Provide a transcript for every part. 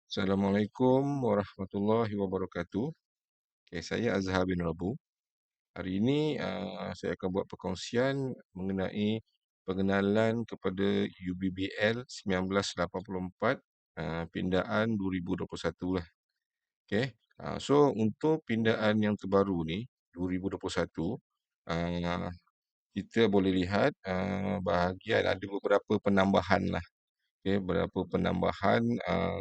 Assalamualaikum warahmatullahi wabarakatuh. Okay, saya Azhar bin Rabu. Hari ini saya akan buat perkongsian mengenai pengenalan kepada UBBL 1984 pindaan 2021 lah. Okay. So untuk pindaan yang terbaru ni 2021 uh, kita boleh lihat bahagian ada beberapa penambahan lah. Okay, beberapa penambahan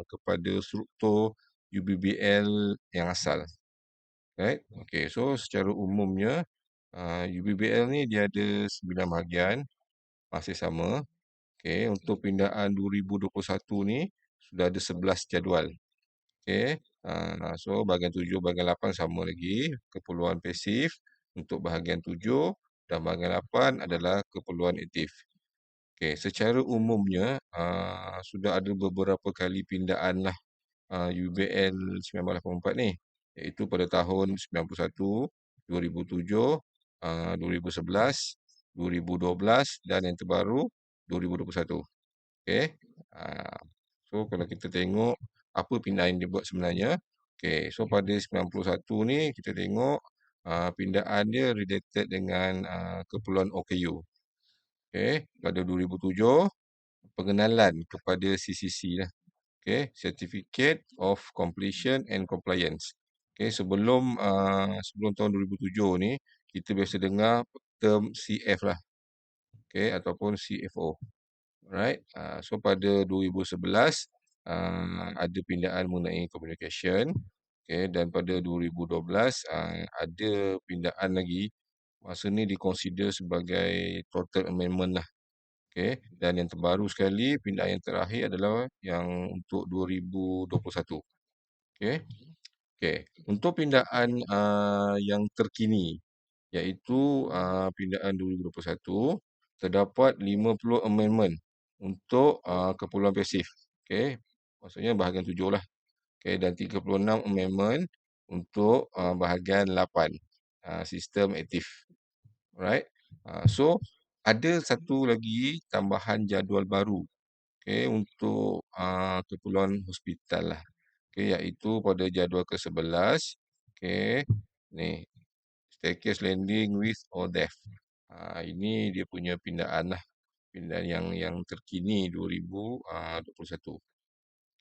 kepada struktur UBBL yang asal. Right? Okay, so secara umumnya UBBL ni dia ada 9 bahagian, masih sama. Okay, untuk pindaan 2021 ni sudah ada 11 jadual. Okay, so bahagian 7, bahagian 8 sama lagi. Keperluan pasif untuk bahagian 7 dan bahagian 8 adalah keperluan aktif. Okay, secara umumnya sudah ada beberapa kali pindaan lah UBL 1984 ni, iaitu pada tahun 91, 2007, 2011, 2012 dan yang terbaru 2021. Okey. So kalau kita tengok apa pindaan yang dibuat sebenarnya. Okey, so pada 91 ni kita tengok pindaan dia related dengan keperluan OKU. Okey, pada 2007 pengenalan kepada CCC lah. Okay, Certificate of Completion and Compliance. Okay, sebelum tahun 2007 ni kita biasa dengar term CF lah. Okay, ataupun CFO. Alright. So pada 2011 ada pindaan mengenai communication. Okay, dan pada 2012 ada pindaan lagi. Masa ni dikonsider sebagai total amendment lah. Okay, dan yang terbaru sekali pindaan yang terakhir adalah yang untuk 2021. Okay. Okay. Untuk pindaan yang terkini iaitu pindaan 2021 terdapat 50 amendment untuk keperluan pasif. Okay. Maksudnya bahagian 7 lah. Okay. Dan 36 amendment untuk bahagian 8 sistem aktif. Alright. So ada satu lagi tambahan jadual baru. Okay, untuk keperluan hospital lah. Okay, iaitu pada jadual ke-11. Okay, ni staircase landing with or death. Ini dia punya pindaan lah. Pindaan yang terkini 2021.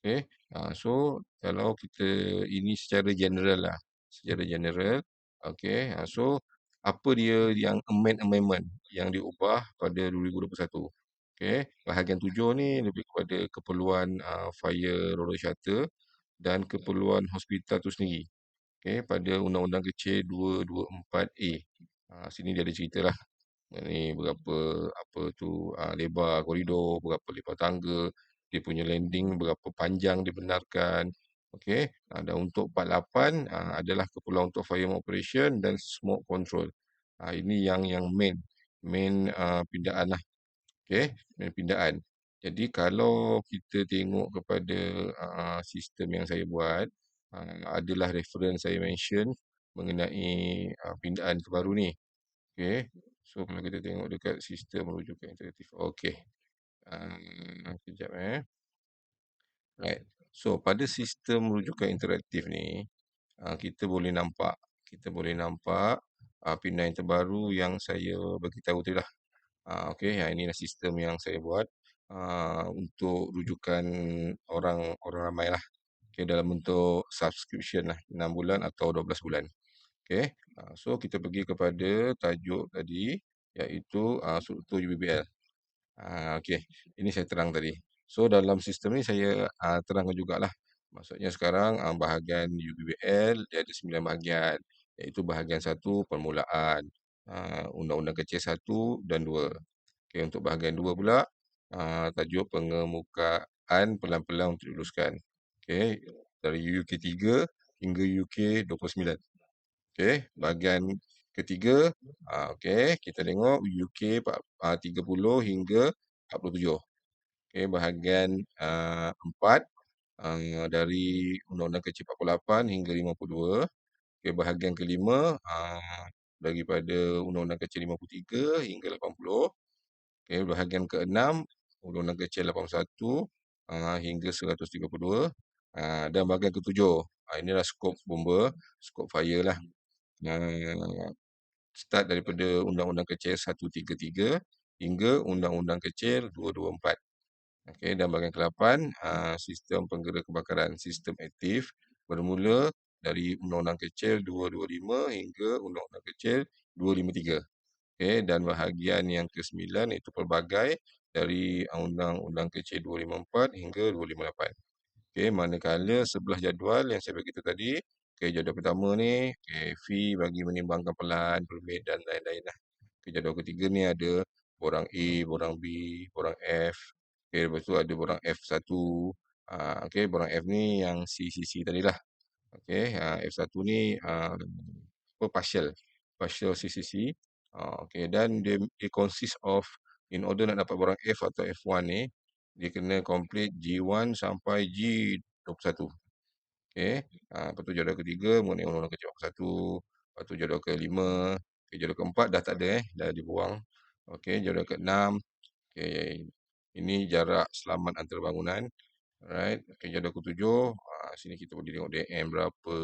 Okay, so kalau kita ini secara general lah. Secara general. Okay, so apa dia yang amendment yang diubah pada 2021. Okay, bahagian 7 ni lebih kepada keperluan fire roller shutter dan keperluan hospital tu sendiri. Okay, pada Undang-Undang Kecil 224A. Sini dia ada cerita lah. Ni berapa apa tu lebar koridor, berapa lebar tangga, dia punya landing berapa panjang dibenarkan. Okey, dan untuk 48 adalah keperluan untuk fire operation dan smoke control. Ini yang main pindaan lah. Okey, main pindaan. Jadi kalau kita tengok kepada sistem yang saya buat, adalah reference saya mention mengenai pindaan terbaru ni. Okey. So kalau kita tengok dekat sistem rujukan interaktif. Okey. Sekejap Right. So pada sistem rujukan interaktif ni kita boleh nampak pindaan terbaru yang saya bagi tahu tadi lah. Okey, inilah sistem yang saya buat untuk rujukan orang ramai lah. Okey, dalam bentuk subscription lah 6 bulan atau 12 bulan. Okey. So kita pergi kepada tajuk tadi iaitu struktur UBBL. Okey, ini saya terang tadi. So dalam sistem ni saya terangkan jugalah. Maksudnya sekarang bahagian UBBL dia ada 9 bahagian, iaitu bahagian 1 permulaan, Undang-Undang Kecil 1 dan 2. Okey, untuk bahagian 2 pula tajuk pengemukaan pelan-pelan untuk diluluskan. Okey, dari UK 3 hingga UK 29. Okey, bahagian ketiga, okey, kita tengok UK 30 hingga 47. Okey, bahagian 4 dari Undang-Undang Kecil 48 hingga 52. Okey, bahagian kelima daripada Undang-Undang Kecil 53 hingga 80. Okey, bahagian keenam Undang-Undang Kecil 81 hingga 132. Dan bahagian ketujuh, inilah skop bomba, skop fire lah. Ah, Start daripada Undang-Undang Kecil 133 hingga Undang-Undang Kecil 224. Okey, dan bahagian ke-8, sistem penggera kebakaran, sistem aktif bermula dari Undang-Undang Kecil 225 hingga Undang-Undang Kecil 253. Okey, dan bahagian yang ke-9 iaitu pelbagai dari Undang-Undang Kecil 254 hingga 258. Okey, manakala sebelah jadual yang saya bagi tu tadi, okey, jadual pertama ni, okey, fee bagi menimbangkan pelan, permit dan lain-lain lah. Okey, jadual ketiga ni ada borang A, borang B, borang F. Okey, lepas tu ada borang F1. Okey, borang F ni yang CCC tadi lah. Okey, F1 ni partial, partial CCC. Okey, dan dia consist of, in order nak dapat borang F atau F1 ni, dia kena complete G1 sampai G21. Okey, lepas tu jadual ketiga mengenai undang-undang kecil 1. Lepas tu jadual kelima, jadual keempat dah tak ada, dah dibuang. Okey, jadual keenam, okey, ini jarak selamat antarbangunan. Alright, okey, jadual ketujuh, sini kita boleh tengok DM berapa,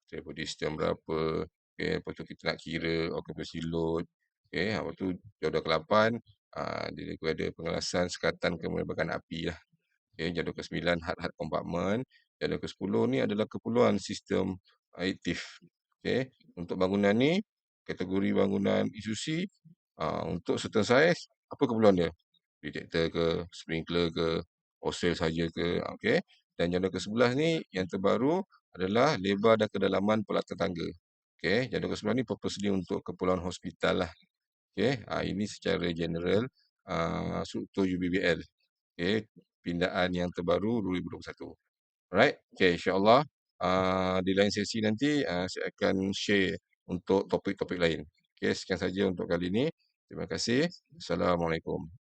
travel distance berapa. Okey, lepas tu kita nak kira occupancy load. Okey, lepas tu jadual ke-8, dia ada pengelasan sekatan kemerbakaran api lah. Okey, jadual ke-9 had-had kompartmen. Jadual ke-10 ni adalah keperluan sistem aktif. Okey, untuk bangunan ni, kategori bangunan institusi, untuk certain size, apa keperluan dia? Detector ke, sprinkler ke, hostel saja ke, okey. Dan jadual ke-11 ni yang terbaru adalah lebar dan kedalaman pelataran tangga. Okey, jadual ke-11 ni purposely untuk keperluan hospital lah. Okey, ini secara general struktur UBBL. Okey, pindaan yang terbaru 2021. Alright, okey, insya-Allah di lain sesi nanti saya akan share untuk topik-topik lain. Okey, sekian saja untuk kali ini. Terima kasih. Assalamualaikum.